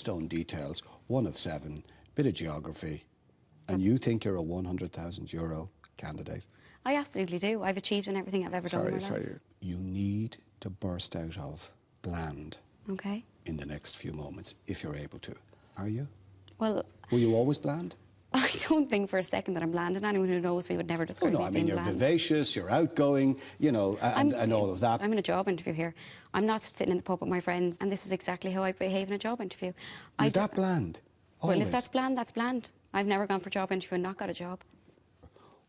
milestone details, 1 of 7, bit of geography, and you think you're a €100,000 candidate? I absolutely do. I've achieved in everything I've ever done in my life. Sorry. You need to burst out of bland in the next few moments, if you're able to. Are you? Well... Were you always bland? I don't think for a second that I'm bland, and anyone who knows me would never describe me as being you're bland. vivacious, you're outgoing, you know, and all of that. I'm in a job interview here. I'm not sitting in the pub with my friends, and this is exactly how I behave in a job interview. You're that bland? Always. Well, if that's bland, that's bland. I've never gone for a job interview and not got a job.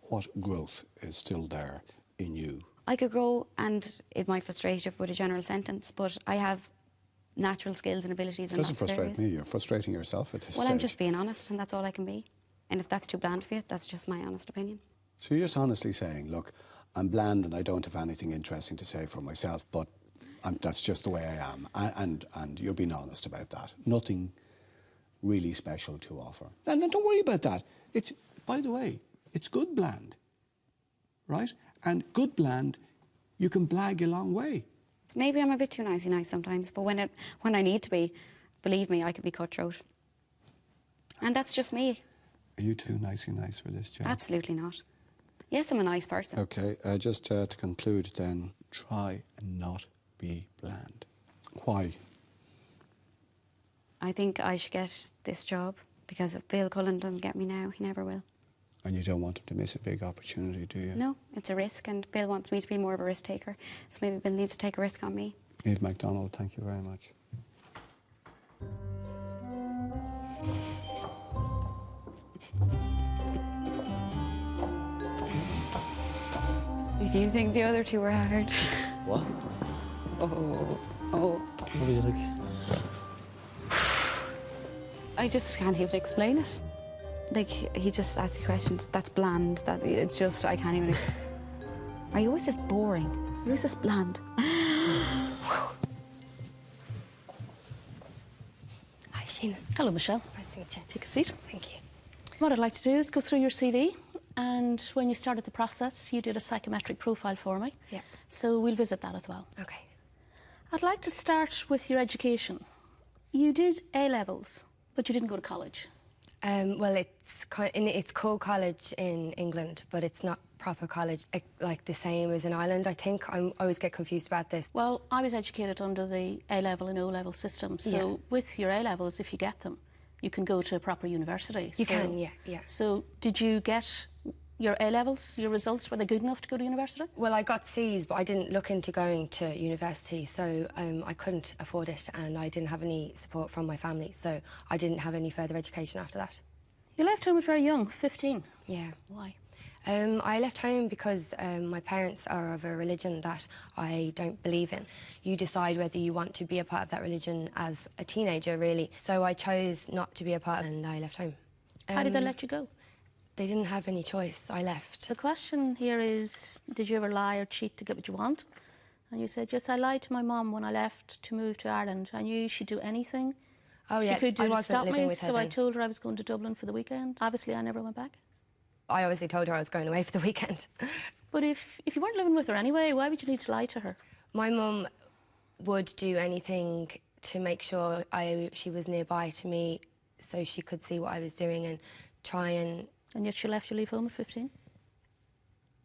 What growth is still there in you? I could grow, and it might frustrate you with a general sentence, but I have natural skills and abilities in lots of areas. It doesn't frustrate me. You're frustrating yourself at this stage. Well, I'm just being honest, and that's all I can be. And if that's too bland for you, that's just my honest opinion. So you're just honestly saying, look, I'm bland and I don't have anything interesting to say for myself, but that's just the way I am. And you're being honest about that. Nothing really special to offer. And don't worry about that. By the way, it's good bland, right? And good bland, you can blag a long way. Maybe I'm a bit too nicey nice sometimes, but when I need to be, believe me, I can be cutthroat. And that's just me. Are you too nicey nice for this job? Absolutely not. Yes, I'm a nice person. OK, just to conclude then, try and not be bland. Why? I think I should get this job, because if Bill Cullen doesn't get me now, he never will. And you don't want him to miss a big opportunity, do you? No, it's a risk, and Bill wants me to be more of a risk taker, so maybe Bill needs to take a risk on me. Eve MacDonald, thank you very much. If you think the other two were hard. What? Oh. What do you think? I just can't even explain it. Like, he just asks you questions. That's bland. It's just, I can't even... Are you always just boring? You're always just bland. Hi, Sheena. Hello, Michelle. Nice to meet you. Take a seat. Thank you. What I'd like to do is go through your CV, and when you started the process, you did a psychometric profile for me. Yeah. So we'll visit that as well. OK. I'd like to start with your education. You did A-levels, but you didn't go to college. Well, it's called college in England, but it's not proper college, like the same as in Ireland, I think. I always get confused about this. Well, I was educated under the A-level and O-level system, so with your A-levels, if you get them, you can go to a proper university. You can, yeah. So did you get your A-levels, your results, were they good enough to go to university? Well, I got C's, but I didn't look into going to university, so I couldn't afford it, and I didn't have any support from my family, so I didn't have any further education after that. You left home very young, 15. Yeah. Why? I left home because my parents are of a religion that I don't believe in. You decide whether you want to be a part of that religion as a teenager, really. So I chose not to be a part, and I left home. How did they let you go? They didn't have any choice. I left. The question here is, did you ever lie or cheat to get what you want? And you said, yes, I lied to my mum when I left to move to Ireland. I knew she'd do anything she could do to stop me, so I told her I was going to Dublin for the weekend. Obviously, I never went back. I obviously told her I was going away for the weekend. But if you weren't living with her anyway, why would you need to lie to her? My mum would do anything to make sure she was nearby to me so she could see what I was doing and try and... And yet she left you leave home at 15?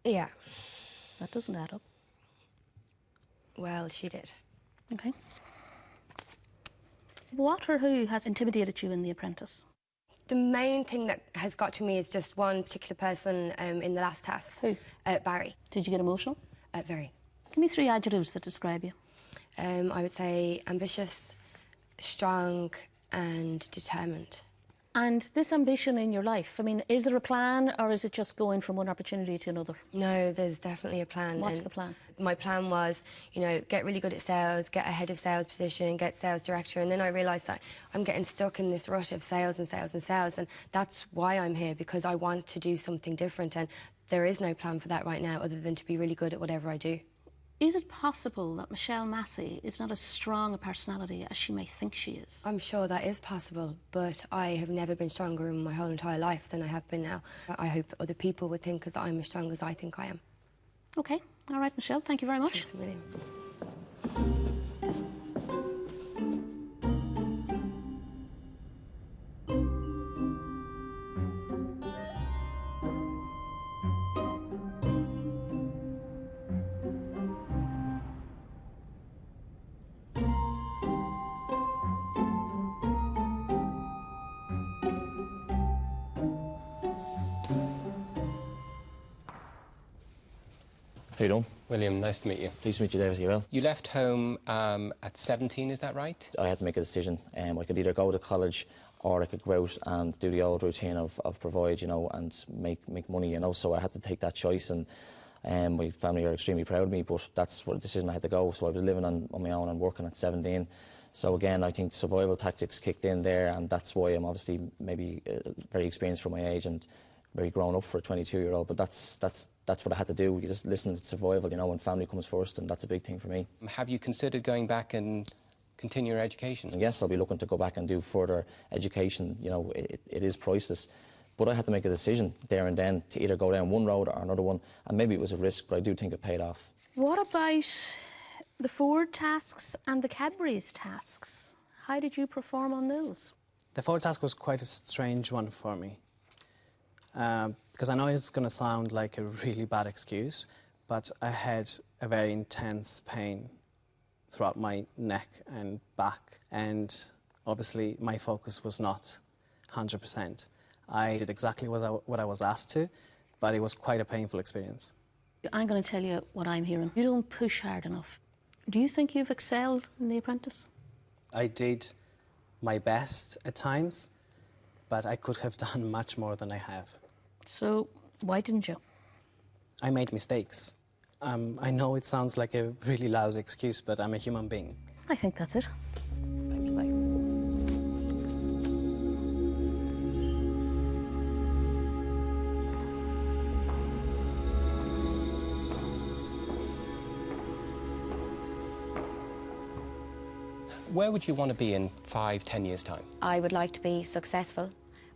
Yeah. That doesn't add up. Well, she did. OK. What or who has intimidated you in The Apprentice? The main thing that has got to me is just one particular person in the last task. Who? Barry. Did you get emotional? Very. Give me 3 adjectives that describe you. I would say ambitious, strong and determined. And this ambition in your life, I mean, is there a plan or is it just going from one opportunity to another? No, there's definitely a plan. What's the plan? My plan was, you know, get really good at sales, get a head of sales position, get sales director, and then I realised that I'm getting stuck in this rut of sales and sales and sales, and that's why I'm here, because I want to do something different, and there is no plan for that right now other than to be really good at whatever I do. Is it possible that Michelle Massey is not as strong a personality as she may think she is? I'm sure that is possible, but I have never been stronger in my whole entire life than I have been now. I hope other people would think as I'm as strong as I think I am. OK. All right, Michelle, thank you very much. Thanks a million. How you doing? William, nice to meet you. Pleased to meet you, David. You well? You left home at 17, is that right? I had to make a decision. I could either go to college or I could go out and do the old routine of provide, you know, and make money, you know. So I had to take that choice, and my family are extremely proud of me, but that's what the decision I had to go. So I was living on my own and working at 17. So again, I think survival tactics kicked in there, and that's why I'm obviously maybe very experienced for my age and very grown up for a 22-year-old. But that's what I had to do. You just listen to survival, you know, and family comes first, and that's a big thing for me. Have you considered going back and continue your education? Yes, I'll be looking to go back and do further education. You know, it is priceless. But I had to make a decision there and then to either go down one road or another one, and maybe it was a risk, but I do think it paid off. What about the Ford tasks and the Cadbury's tasks? How did you perform on those? The Ford task was quite a strange one for me. Because I know it's going to sound like a really bad excuse, but I had a very intense pain throughout my neck and back, and obviously my focus was not 100%. I did exactly what I was asked to, but it was quite a painful experience. I'm going to tell you what I'm hearing. You don't push hard enough. Do you think you've excelled in The Apprentice? I did my best at times, but I could have done much more than I have. So, why didn't you? I made mistakes. I know it sounds like a really lousy excuse, but I'm a human being. I think that's it. Thank you, bye. Where would you want to be in 5, 10 years' time? I would like to be successful,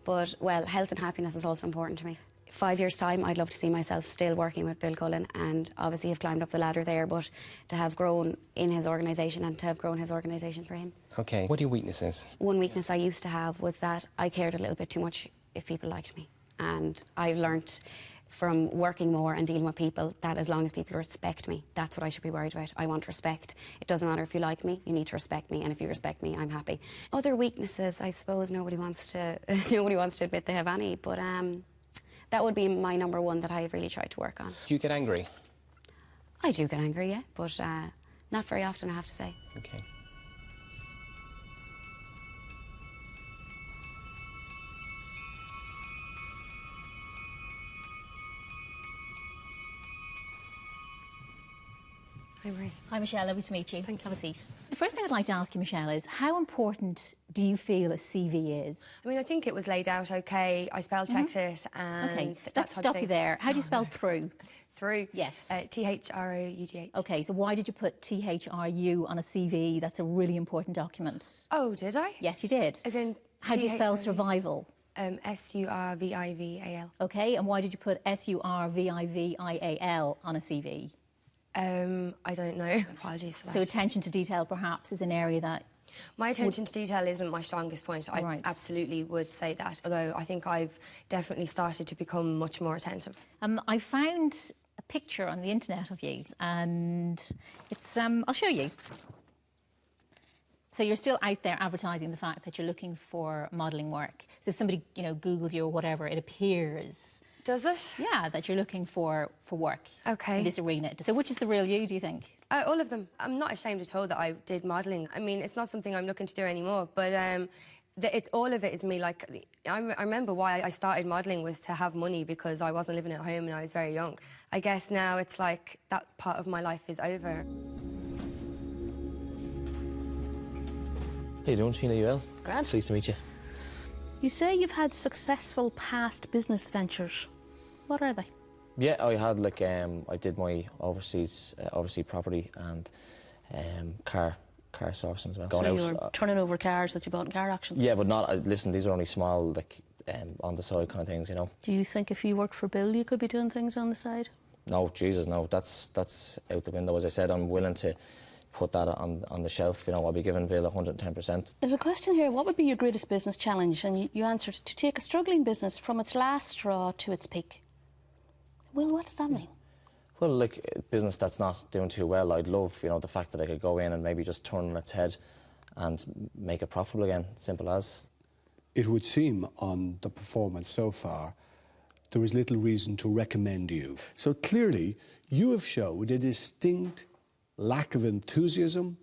but, well, health and happiness is also important to me. 5 years' time, I'd love to see myself still working with Bill Cullen, and obviously have climbed up the ladder there, but to have grown in his organisation and to have grown his organisation for him. OK. What are your weaknesses? One weakness I used to have was that I cared a little bit too much if people liked me. And I've learnt from working more and dealing with people that as long as people respect me, that's what I should be worried about. I want respect. It doesn't matter if you like me, you need to respect me, and if you respect me, I'm happy. Other weaknesses, I suppose nobody wants to admit they have any, but that would be my number one that I've really tried to work on. Do you get angry? I do get angry, yeah, but not very often, I have to say. OK. Hi, Maurice. Hi, Michelle. Lovely to meet you. Thank you. Have a seat. The first thing I'd like to ask you, Michelle, is how important do you feel a CV is? I mean, I think it was laid out OK. I spell checked it, and OK, let's stop you there. How do you spell through? Through? Yes. THROUGH. OK, so why did you put THRU on a CV? That's a really important document. Oh, did I? Yes, you did. As in how do you spell survival? SURVIVAL. OK, and why did you put SURVIVIAL on a CV? I don't know. Apologies for that. So attention to detail, perhaps, is an area that... My attention to detail isn't my strongest point. I absolutely would say that, although I think I've definitely started to become much more attentive. I found a picture on the internet of you, and it's... I'll show you. So you're still out there advertising the fact that you're looking for modelling work. So if somebody, you know, Googles you or whatever, it appears... Does it? Yeah, that you're looking for work in this arena. So which is the real you, do you think? All of them. I'm not ashamed at all that I did modelling. I mean, it's not something I'm looking to do anymore, but all of it is me. Like, I remember why I started modelling was to have money because I wasn't living at home and I was very young. I guess now it's like that part of my life is over. How you doing, Tina? You well? Grand. Pleased to meet you. You say you've had successful past business ventures. What are they? Yeah, I had I did my overseas property and car sourcing as well. So you were turning over cars that you bought in car auctions? Yeah, but not. Listen, these are only small, on the side kind of things, you know. Do you think if you worked for Bill, you could be doing things on the side? No, Jesus, no. That's out the window. As I said, I'm willing to put that on the shelf. You know, I'll be giving Bill 110%. There's a question here. What would be your greatest business challenge? And you answered to take a struggling business from its last straw to its peak. Well, what does that mean? Well, like business that's not doing too well, I'd love, you know, the fact that I could go in and maybe just turn on its head and make it profitable again. Simple as. It would seem on the performance so far, there is little reason to recommend you. So clearly, You have showed a distinct lack of enthusiasm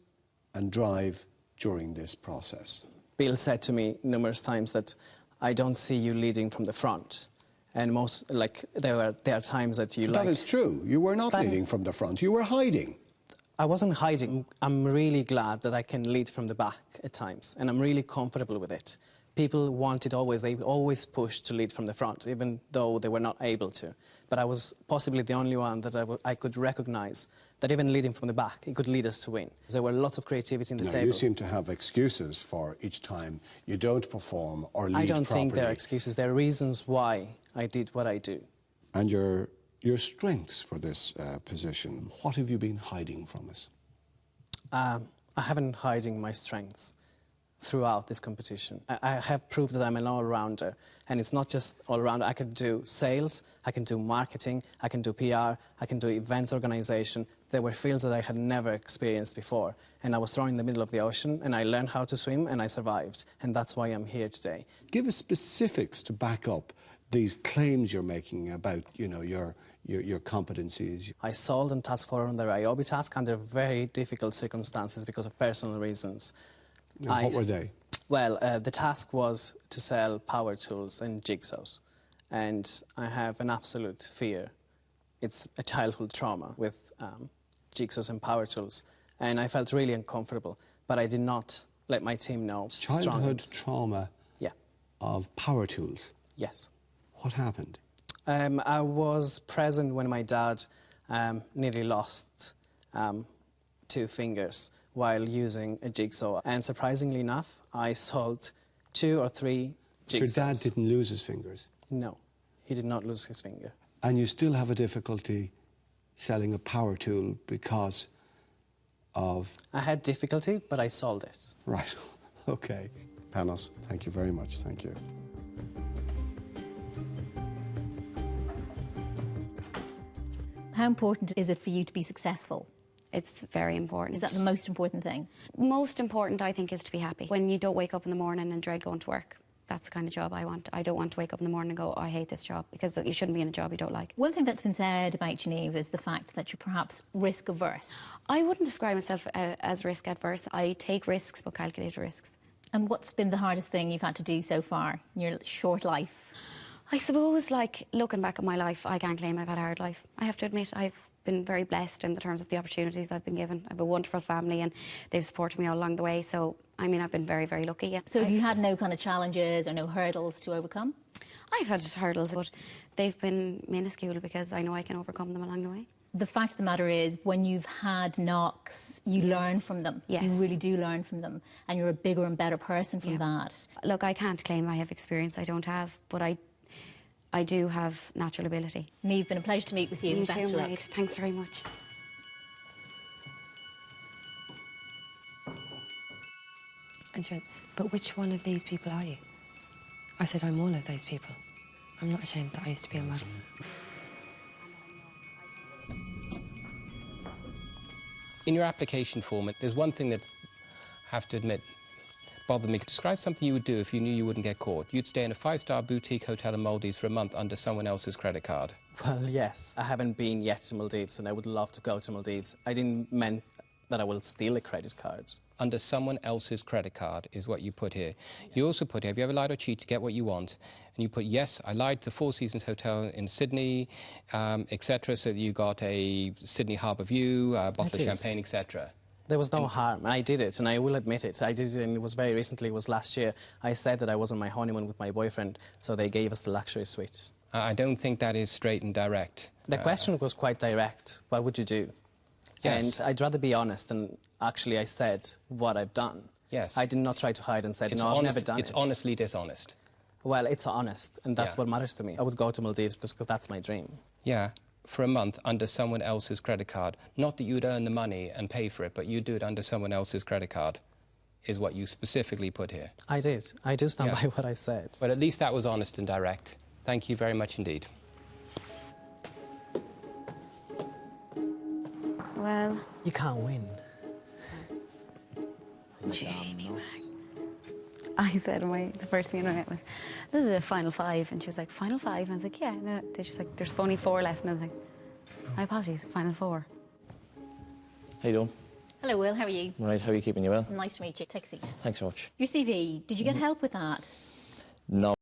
and drive during this process. Bill said to me numerous times that I don't see you leading from the front. And there are times that you That is true. You were not leading from the front. You were hiding. I wasn't hiding. I'm really glad that I can lead from the back at times, and I'm really comfortable with it. People wanted always, they always pushed to lead from the front, even though they were not able to. But I was possibly the only one that I could recognise that even leading from the back, it could lead us to win. There were lots of creativity in the table. You seem to have excuses for each time you don't perform or lead properly. I don't think they're excuses. They're reasons why I did what I do. And your strengths for this position, what have you been hiding from us? I haven't hiding my strengths throughout this competition. I have proved that I'm an all-rounder, and it's not just all-rounder. I can do sales, I can do marketing, I can do PR, I can do events organisation. There were fields that I had never experienced before, and I was thrown in the middle of the ocean, and I learned how to swim, and I survived, and that's why I'm here today. Give us specifics to back up these claims you're making about, you know, your competencies. I sold on task 4 on the IOBI task under very difficult circumstances because of personal reasons. And what were they? Well, the task was to sell power tools and jigsaws, and I have an absolute fear. It's a childhood trauma with jigsaws and power tools, and I felt really uncomfortable, but I did not let my team know. Childhood trauma of power tools? Yes. What happened? I was present when my dad nearly lost 2 fingers while using a jigsaw. And surprisingly enough, I sold 2 or 3 jigsaws. Your dad didn't lose his fingers? No, he did not lose his finger. And you still have a difficulty selling a power tool because of... I had difficulty, but I solved it. Right, OK. Panos, thank you very much. Thank you. How important is it for you to be successful? It's very important. Is that the most important thing? Most important, I think, is to be happy. When you don't wake up in the morning and dread going to work, that's the kind of job I want. I don't want to wake up in the morning and go, oh, I hate this job, because you shouldn't be in a job you don't like. One thing that's been said about Geneve is the fact that you're perhaps risk-averse. I wouldn't describe myself as risk-adverse. I take risks, but calculated risks. And what's been the hardest thing you've had to do so far in your short life? I suppose, like, looking back at my life, I can't claim I've had a hard life. I have to admit, I've been very blessed in the terms of the opportunities I've been given. I have a wonderful family and they've supported me all along the way. So, I mean, I've been very, very lucky. Yeah. So have you had no kind of challenges or no hurdles to overcome? I've had hurdles, but they've been minuscule because I know I can overcome them along the way. The fact of the matter is, when you've had knocks, you learn from them. Yes. You really do learn from them. And you're a bigger and better person from that. Look, I can't claim I have experience I don't have, but I do have natural ability. Niamh, been a pleasure to meet with you. Best of luck. Thanks very much. And she went, but which one of these people are you? I said, I'm all of those people. I'm not ashamed that I used to be a model. In your application form, there's one thing that I have to admit bothered me. Describe something you would do if you knew you wouldn't get caught. You'd stay in a 5-star boutique hotel in Maldives for a month under someone else's credit card. Well, yes. I haven't been yet to Maldives, and I would love to go to Maldives. I didn't mean that I will steal a credit card. Under someone else's credit card is what you put here. You also put here, have you ever lied or cheated to get what you want? And you put, yes, I lied to the Four Seasons Hotel in Sydney, etc., so that you got a Sydney Harbour View, a bottle of champagne, etc. There was no harm. I did it, and I will admit it. I did it, and it was very recently. It was last year. I said that I was on my honeymoon with my boyfriend, so they gave us the luxury suite. I don't think that is straight and direct. The question was quite direct. What would you do? Yes. And I'd rather be honest, and actually I said what I've done. Yes. I did not try to hide and said, no, I've never done it. It's honestly dishonest. Well, it's honest, and that's what matters to me. I would go to Maldives because that's my dream. Yeah, for a month under someone else's credit card. Not that you'd earn the money and pay for it, but you do it under someone else's credit card, is what you specifically put here. I did. I do stand by what I said. But at least that was honest and direct. Thank you very much indeed. Well... You can't win. Janie, I said the first thing I went was, this is a final 5, and she was like, final 5? And I was like, yeah. And she's like, there's only 4 left, and I was like, My apologies, Final Four. How you doing? Hello, Will. How are you? Right, how are you keeping? You well? Nice to meet you. Take a seat. Thanks so much. Your CV, did you get help with that? No.